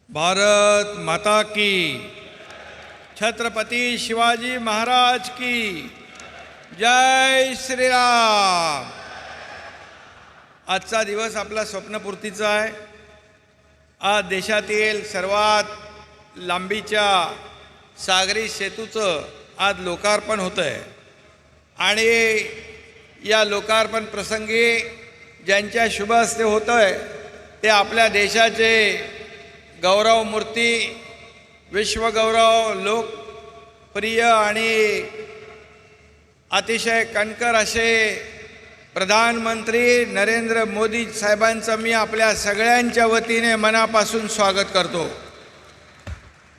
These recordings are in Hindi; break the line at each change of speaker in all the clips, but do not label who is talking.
भारत माता की, छत्रपति शिवाजी महाराज की जय श्रीराम। आजचा दिवस आपला स्वप्नपूर्तीचा आहे। आज देशातील सर्वात लांबीच्या सागरी सेतूचं आज लोकार्पण होतं आहे आणि या लोकार्पण प्रसंगी ज्यांच्या शुभ हस्ते होतं आहे ते आपल्या देशाचे गौरव मूर्ती, विश्वगौरव, लोकप्रिय आणि अतिशय कणखर असे प्रधानमंत्री नरेंद्र मोदी साहेबांचं मी आपल्या सगळ्यांच्या वतीने मनापासून स्वागत करतो।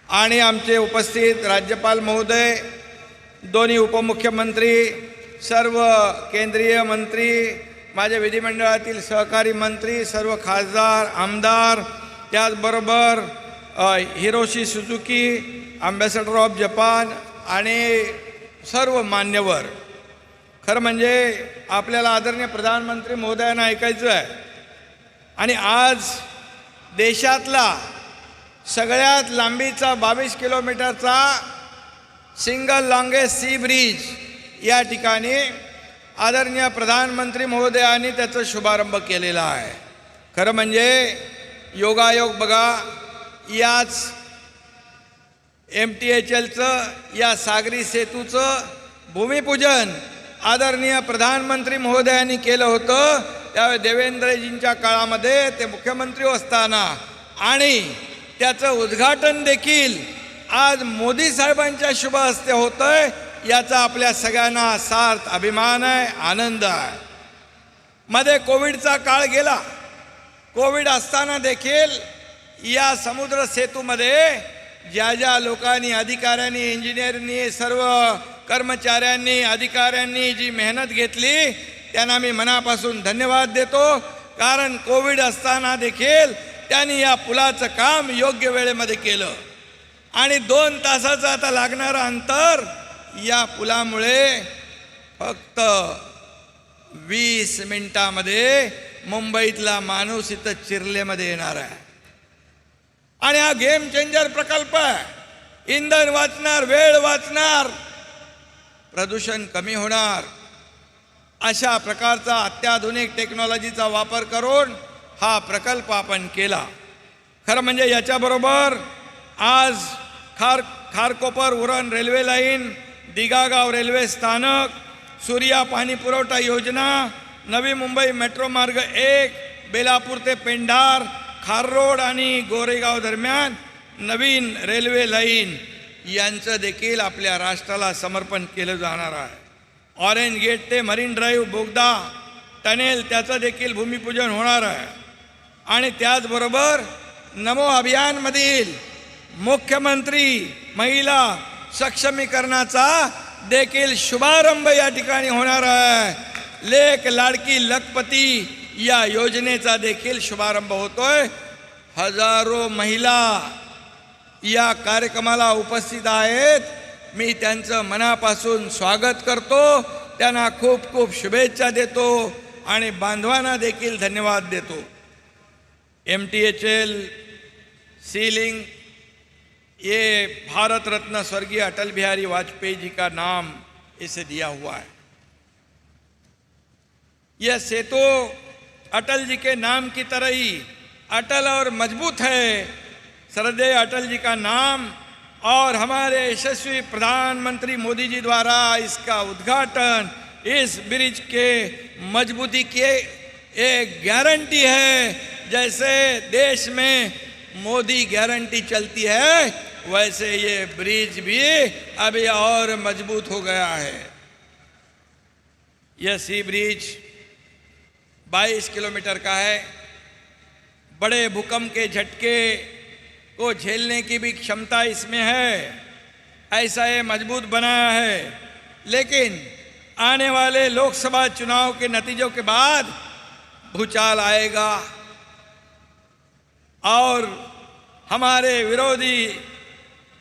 आणि आमचे उपस्थित राज्यपाल महोदय, दोन्ही उपमुख्यमंत्री, सर्व केंद्रीय मंत्री, माझ्या विधिमंडळातील सहकारी मंत्री, सर्व खासदार, आमदार, त्याचबरोबर Hiroshi Suzuki, ambassador of Japan आणि सर्व मान्यवर, खरं म्हणजे आपल्याला आदरणीय प्रधानमंत्री महोदयांना ऐकायचं आहे। आणि आज देशातला सगळ्यात लांबीचा 22 किलोमीटरचा सिंगल लॉंगेस्ट सी ब्रिज या ठिकाणी आदरणीय प्रधानमंत्री महोदयांनी त्याचा शुभारंभ केलेला आहे। खरं म्हणजे योगायोग बघा, याच MTHLचं या सागरी सेतूचं भूमिपूजन आदरणीय प्रधानमंत्री महोदयांनी केलं होतं। त्यावेळी देवेंद्रजींच्या काळामध्ये ते मुख्यमंत्री असताना, आणि त्याचं उद्घाटन देखील आज मोदी साहेबांच्या शुभ हस्ते होतंय। याचा आपल्या सगळ्यांना सार्थ अभिमान आहे, आनंद आहे। मध्ये कोविडचा काळ गेला। कोविड असताना देखील या समुद्र सेतूमध्ये ज्या ज्या लोकांनी, अधिकाऱ्यांनी, इंजिनियरनी, सर्व कर्मचाऱ्यांनी, अधिकाऱ्यांनी जी मेहनत घेतली त्यांना मी मनापासून धन्यवाद देतो। कारण कोविड असताना देखील त्यांनी या पुलाचं काम योग्य वेळेमध्ये केलं आणि 2 तासाचं आता लागणारं अंतर या पुलामुळे फक्त 20 मिनिटामध्ये मुंबईतला माणूस इथं चिरलेमध्ये येणार आहे। आणि हा गेम चेंजर प्रकल्प आहे। इंधन वाचणार, वेळ वाचणार, प्रदूषण कमी होणार, अशा प्रकारचा अत्याधुनिक टेक्नॉलॉजीचा वापर करून हा प्रकल्प आपण केला। खरं म्हणजे याच्याबरोबर आज Kharkopar Uran railway line, Dighagaon railway स्थानक, सूर्या पाणी पुरवठा योजना, नवी मुंबई मेट्रो मार्ग 1, बेलापूर ते पेंढार, खाररोड आणि गोरेगाव दरम्यान नवीन रेल्वे लाईन यांचं देखील आपल्या राष्ट्राला समर्पण केलं जाणार आहे। ऑरेंज गेट ते मरीन ड्राईव्ह बोगदा टनेल त्याचं देखील भूमिपूजन होणार आहे। आणि त्याचबरोबर नमो अभियानमधील मुख्यमंत्री महिला सक्षमीकरणाचा देखील शुभारंभ या ठिकाणी होणार आहे। लेक लाडकी लखपती या योजनेचा देखील शुभारंभ होतोय। हजारो महिला या कार्यक्रमाला उपस्थित आहेत। मी त्यांचं मनापासून स्वागत करतो, त्यांना खूप खूप शुभेच्छा देतो आणि बांधवांना देखील धन्यवाद देतो। MTHL सीलिंग ये भारत रत्न स्वर्गीय अटल बिहारी वाजपेयी जी का नाम इसे दिया हुआ है। यह सेतु अटल जी के नाम की तरह ही अटल और मजबूत है। श्रद्धेय अटल जी का नाम और हमारे यशस्वी प्रधानमंत्री मोदी जी द्वारा इसका उद्घाटन, इस ब्रिज के मजबूती की एक गारंटी है। जैसे देश में मोदी गारंटी चलती है, वैसे ये ब्रिज भी अभी और मजबूत हो गया है। यह सी ब्रिज 22 किलोमीटर का है। बड़े भूकंप के झटके को झेलने की भी क्षमता इसमें है, ऐसा ये मजबूत बनाया है। लेकिन आने वाले लोकसभा चुनाव के नतीजों के बाद भूचाल आएगा और हमारे विरोधी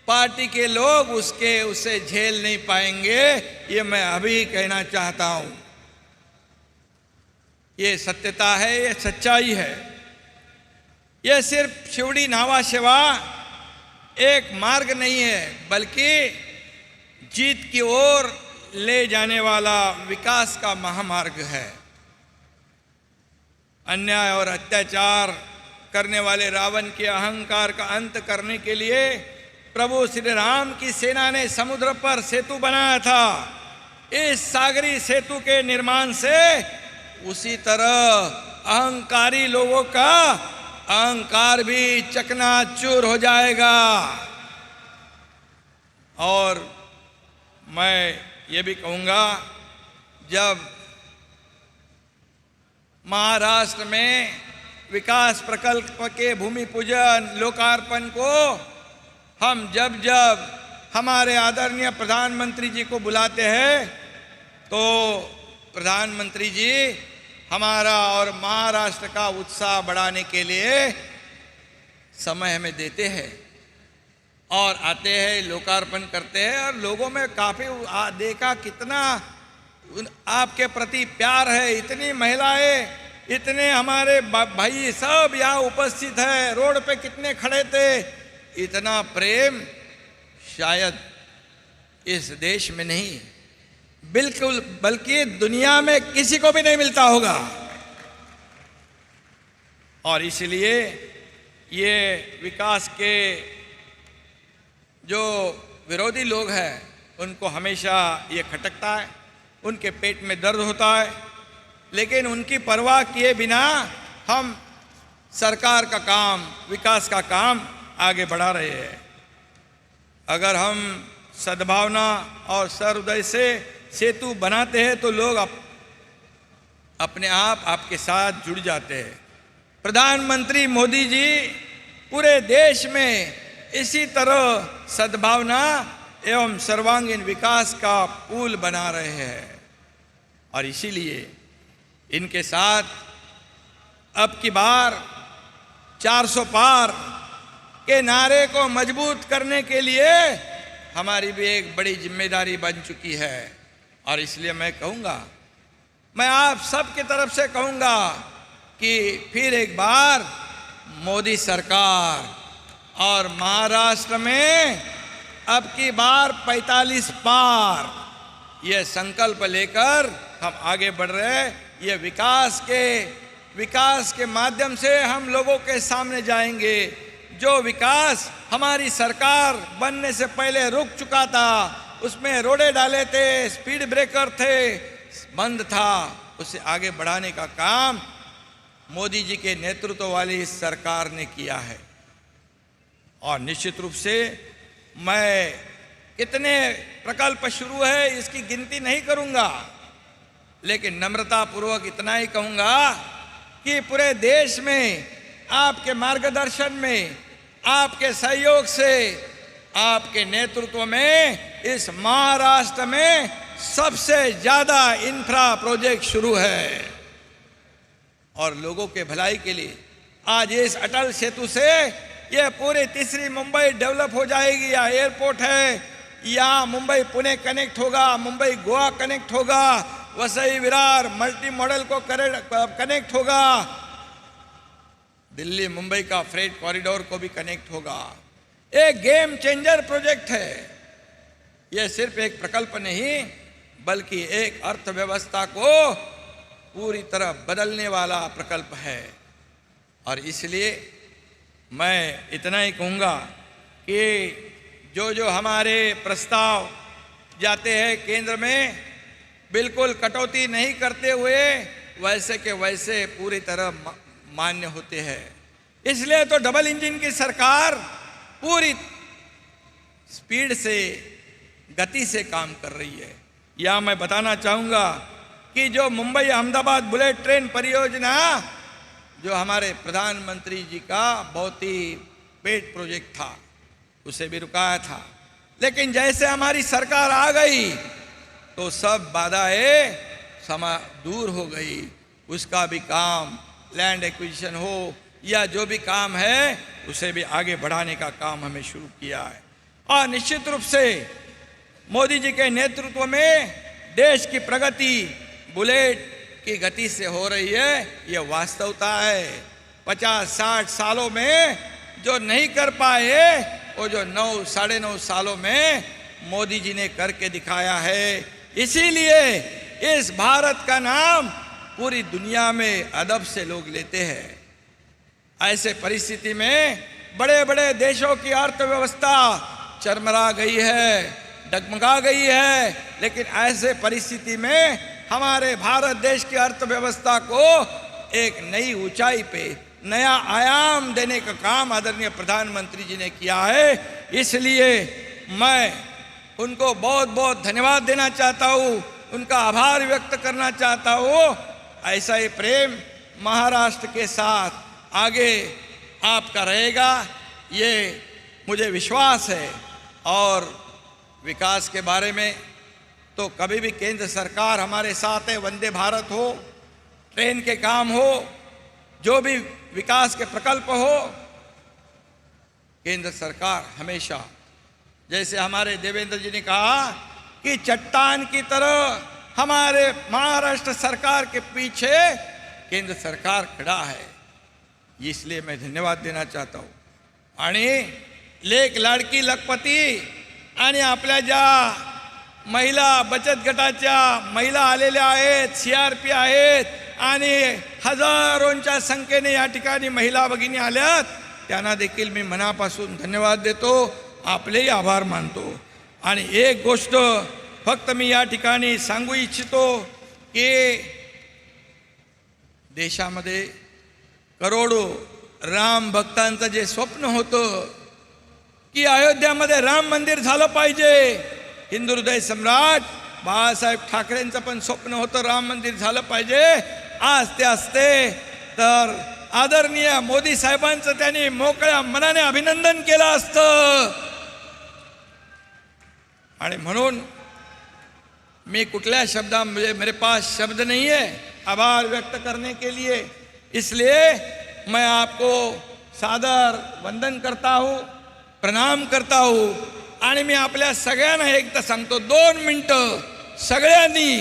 पार्टी के लोग उसे झेल नहीं पाएंगे। ये मैं अभी कहना चाहता हूँ। ये सत्यता है, ये सच्चाई है। यह सिर्फ शिवड़ी न्हावा सेवा एक मार्ग नहीं है, बल्कि जीत की ओर ले जाने वाला विकास का महामार्ग है। अन्याय और अत्याचार करने वाले रावण के अहंकार का अंत करने के लिए प्रभु श्री राम की सेना ने समुद्र पर सेतु बनाया था। इस सागरी सेतु के निर्माण से उसी तरह अहंकारी लोगों का अहंकार भी चकनाचूर हो जाएगा। और मैं ये भी कहूँगा, जब महाराष्ट्र में विकास प्रकल्प के भूमि पूजन लोकार्पण को हम जब हमारे आदरणीय प्रधानमंत्री जी को बुलाते हैं, तो प्रधानमंत्री जी हमारा और महाराष्ट्र का उत्साह बढ़ाने के लिए समय हमें देते हैं और आते हैं, लोकार्पण करते हैं। और लोगों में काफ़ी देखा कितना आपके प्रति प्यार है। इतनी महिलाएं, इतने हमारे भाई सब यहाँ उपस्थित है, रोड पे कितने खड़े थे। इतना प्रेम शायद इस देश में नहीं, बिल्कुल, बल्कि दुनिया में किसी को भी नहीं मिलता होगा। और इसलिए ये विकास के जो विरोधी लोग हैं उनको हमेशा ये खटकता है, उनके पेट में दर्द होता है, लेकिन उनकी परवाह किए बिना हम सरकार का काम, विकास का काम आगे बढ़ा रहे हैं। अगर हम सद्भावना और सहृदय से सेतु बनाते हैं तो लोग अपने आप आपके साथ जुड़ जाते हैं। प्रधानमंत्री मोदी जी पूरे देश में इसी तरह सद्भावना एवं सर्वांगीण विकास का पुल बना रहे हैं। और इसीलिए इनके साथ अब की बार 400 पार के नारे को मजबूत करने के लिए हमारी भी एक बड़ी जिम्मेदारी बन चुकी है। और इसलिए मैं कहूँगा, मैं आप सब की तरफ से कहूँगा कि फिर एक बार मोदी सरकार और महाराष्ट्र में अब की बार 45 पार, ये संकल्प लेकर हम आगे बढ़ रहे हैं। ये विकास के माध्यम से हम लोगों के सामने जाएंगे। जो विकास हमारी सरकार बनने से पहले रुक चुका था, उसमें रोडे डाले थे, स्पीड ब्रेकर थे, बंद था, उसे आगे बढ़ाने का काम मोदी जी के नेतृत्व वाली इस सरकार ने किया है। और निश्चित रूप से मैं कितने प्रकल्प शुरू है इसकी गिनती नहीं करूंगा, लेकिन नम्रता पूर्वक इतना ही कहूंगा कि पूरे देश में आपके मार्गदर्शन में, आपके सहयोग से, आपके नेतृत्व में इस महाराष्ट्र में सबसे ज्यादा इंफ्रा प्रोजेक्ट शुरू है। और लोगों के भलाई के लिए आज इस अटल सेतु से ये पूरी तीसरी मुंबई डेवलप हो जाएगी। या एयरपोर्ट है, या मुंबई पुणे कनेक्ट होगा, मुंबई गोवा कनेक्ट होगा, वसई विरार मल्टी मॉडल को कनेक्ट होगा, दिल्ली मुंबई का फ्रेट कॉरिडोर को भी कनेक्ट होगा। एक गेम चेंजर प्रोजेक्ट है। यह सिर्फ एक प्रकल्प नहीं, बल्कि एक अर्थव्यवस्था को पूरी तरह बदलने वाला प्रकल्प है। और इसलिए मैं इतना ही कहूँगा कि जो हमारे प्रस्ताव जाते हैं केंद्र में, बिल्कुल कटौती नहीं करते हुए वैसे के वैसे पूरी तरह मान्य होते हैं। इसलिए तो डबल इंजन की सरकार पूरी स्पीड से, गति से काम कर रही है। या मैं बताना चाहूँगा कि जो मुंबई अहमदाबाद बुलेट ट्रेन परियोजना, जो हमारे प्रधानमंत्री जी का बहुत ही पेट प्रोजेक्ट था, उसे भी रुकाया था। लेकिन जैसे हमारी सरकार आ गई तो सब बाधाएं दूर हो गई। उसका भी काम, लैंड एक्विजिशन हो या जो भी काम है, उसे भी आगे बढ़ाने का काम हमें शुरू किया है। और निश्चित रूप से मोदी जी के नेतृत्व में देश की प्रगति बुलेट की गति से हो रही है, यह वास्तवता है। 50-60 सालों में जो नहीं कर पाए, वो जो 9-9.5 सालों में मोदी जी ने करके दिखाया है। इसीलिए इस भारत का नाम पूरी दुनिया में अदब से लोग लेते हैं। ऐसे परिस्थिति में बड़े बड़े देशों की अर्थव्यवस्था चरमरा गई है, डगमगा गई है, लेकिन ऐसे परिस्थिति में हमारे भारत देश की अर्थव्यवस्था को एक नई ऊंचाई पे, नया आयाम देने का काम आदरणीय प्रधानमंत्री जी ने किया है। इसलिए मैं उनको बहुत बहुत धन्यवाद देना चाहता हूँ, उनका आभार व्यक्त करना चाहता हूँ। ऐसा ही प्रेम महाराष्ट्र के साथ आगे आपका रहेगा, ये मुझे विश्वास है। और विकास के बारे में तो कभी भी केंद्र सरकार हमारे साथ है। वंदे भारत हो, ट्रेन के काम हो, जो भी विकास के प्रकल्प हो, केंद्र सरकार हमेशा, जैसे हमारे देवेंद्र जी ने कहा कि चट्टान की तरह हमारे महाराष्ट्र सरकार के पीछे केंद्र सरकार खड़ा है। इसलिए मैं धन्यवाद देना चाहता हूँ। आणि लेक लाडकी लखपती आणि आपल्या ज्या महिला बचत गटाच्या महिला आलेल्या आहेत, CRP आहेत आणि हजारोंच्या संख्येने या ठिकाणी महिला भगिनी आल्यात, त्यांना देखील मी मनापासून धन्यवाद देतो, आपलेही आभार मानतो। आणि एक गोष्ट फक्त मी या ठिकाणी सांगू इच्छितो की देशामध्ये करोडो राम भक्तांचं जे स्वप्न होतं की अयोध्यामध्ये राम मंदिर झालं पाहिजे, हिंदू हृदय सम्राट बाळासाहेब ठाकरेंचं पण स्वप्न होतं राम मंदिर झालं पाहिजे। आज ते असते तर आदरणीय मोदी साहेबांचं त्यांनी मोकळ्या मनाने अभिनंदन केलं असतं। आणि म्हणून मैं कुठल्या शब्दा मेरे पास शब्द नहीं है आभार व्यक्त करने के लिए, इसलिए मैं आपको सादर वंदन करता हूँ, प्रणाम करता हूँ। आणि मी आपल्या सगळ्यांना एकदा सांगतो, 2 मिनिटं सगळ्यांनी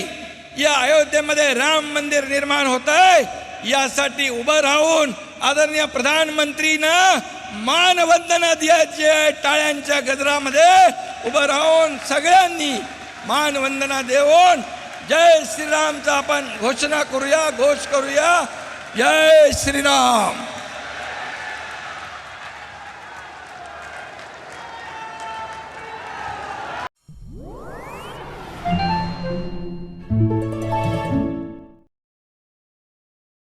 या अयोध्येमध्ये राम मंदिर निर्माण होत आहे यासाठी उभं राहून आदरणीय प्रधानमंत्रीनं मानवंदना द्यायची आहे। टाळ्यांच्या गजरामध्ये उभं राहून सगळ्यांनी मानवंदना देऊन जय श्रीरामचा आपण घोषणा करूया, घोष करूया, जय श्रीराम।